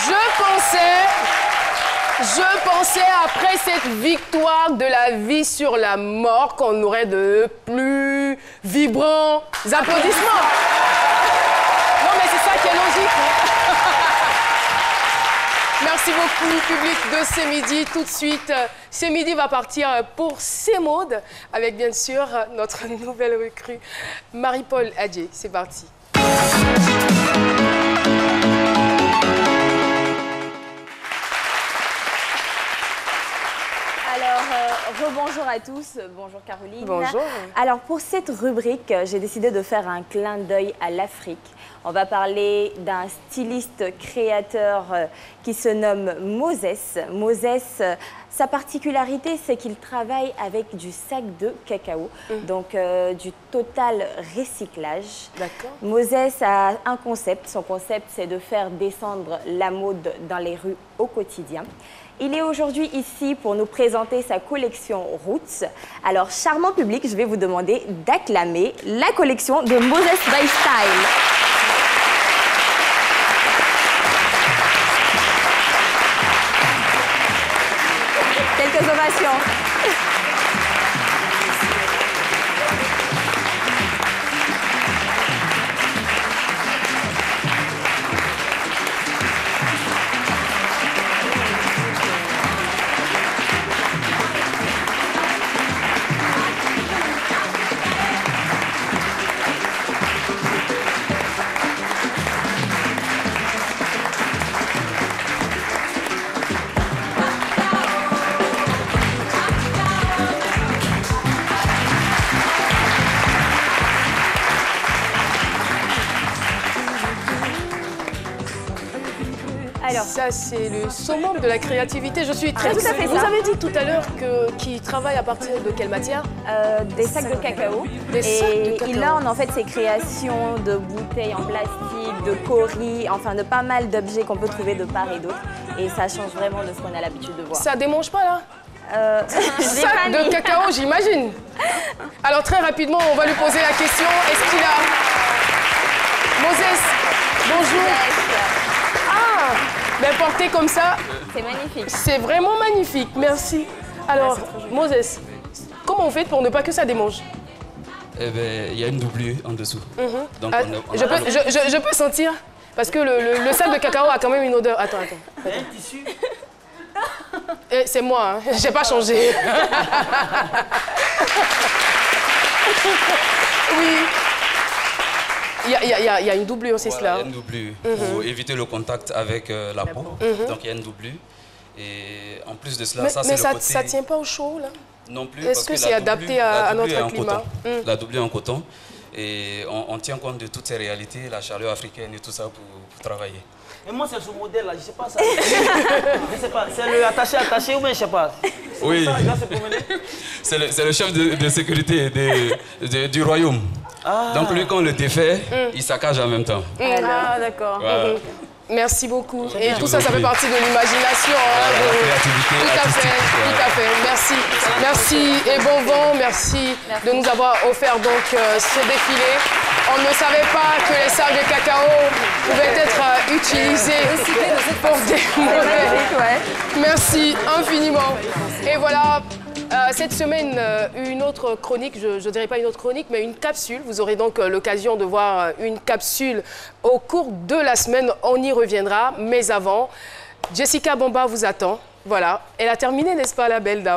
Je pensais, après cette victoire de la vie sur la mort, qu'on aurait de plus vibrants applaudissements. Non, mais c'est ça qui est logique. Merci beaucoup, public de C'est Midi. Tout de suite, C'est Midi va partir pour C'est Maude, avec bien sûr notre nouvelle recrue, Marie-Paul Adjé. C'est parti. Rebonjour à tous, bonjour Caroline. Bonjour. Alors pour cette rubrique, j'ai décidé de faire un clin d'œil à l'Afrique. On va parler d'un styliste créateur qui se nomme Moses. Moses, sa particularité, c'est qu'il travaille avec du sac de cacao, donc du total recyclage. D'accord. Moses a un concept. Son concept, c'est de faire descendre la mode dans les rues au quotidien. Il est aujourd'hui ici pour nous présenter sa collection Roots. Alors, charmant public, je vais vous demander d'acclamer la collection de Moses by Style. Quelques ovations. Alors, ça, c'est le summum de la créativité. Je suis très... tout à fait Vous ça. avez dit tout à l'heure qu'il travaille à partir de quelle matière? Des sacs de cacao. Des sacs de cacao. Il orne en fait ses créations de bouteilles en plastique, de coris, enfin de pas mal d'objets qu'on peut trouver de part et d'autre. Et ça change vraiment de ce qu'on a l'habitude de voir. Ça démange pas, là? Sac de de cacao, j'imagine. Alors, très rapidement, on va lui poser la question. Est-ce qu'il a... Moses, bonjour. Ah, ben porté comme ça, C'est magnifique. c'est vraiment magnifique. Merci. Alors, Moses, comment on fait pour ne pas que ça démange? Eh bien, il y a une doublure en dessous. Donc, Ah, on a- je peux sentir? Parce que le sac de cacao a quand même une odeur. Attends. Il y a un tissu. C'est moi, hein. J'ai pas changé. Oui. Il y a une doublure, c'est Voilà, cela. il y a une doublure pour éviter le contact avec la peau. Donc, il y a une doublure. Et en plus de cela, Mais, ça, mais c'est ça, le côté... ça tient pas au chaud, là? Non plus, Est-ce parce que la c'est adapté à la doublure notre est en climat? coton. La doublure est en coton. Et on tient compte de toutes ces réalités, la chaleur africaine et tout ça pour travailler. Et moi, c'est ce modèle-là, je sais pas ça. Je sais pas, c'est le attaché ou bien je sais pas. Oui, Ça, là, c'est promené. c'est le chef de sécurité du royaume. Donc lui, quand on le défait, il saccage en même temps. Ah, d'accord. Voilà. Merci beaucoup. Et Je tout vous ça, en ça fait prie. partie de l'imagination. Voilà, la créativité Tout à artistique. fait, tout à fait. Merci. Merci et bon vent. Merci de nous avoir offert donc ce défilé. On ne savait pas que les sacs de cacao pouvaient être utilisés pour des modèles. Merci infiniment. Et voilà. Cette semaine, une autre chronique, je ne dirais pas une autre chronique, mais une capsule. Vous aurez donc l'occasion de voir une capsule au cours de la semaine. On y reviendra, mais avant, Jessica Bamba vous attend. Voilà, elle a terminé, n'est-ce pas, la belle dame?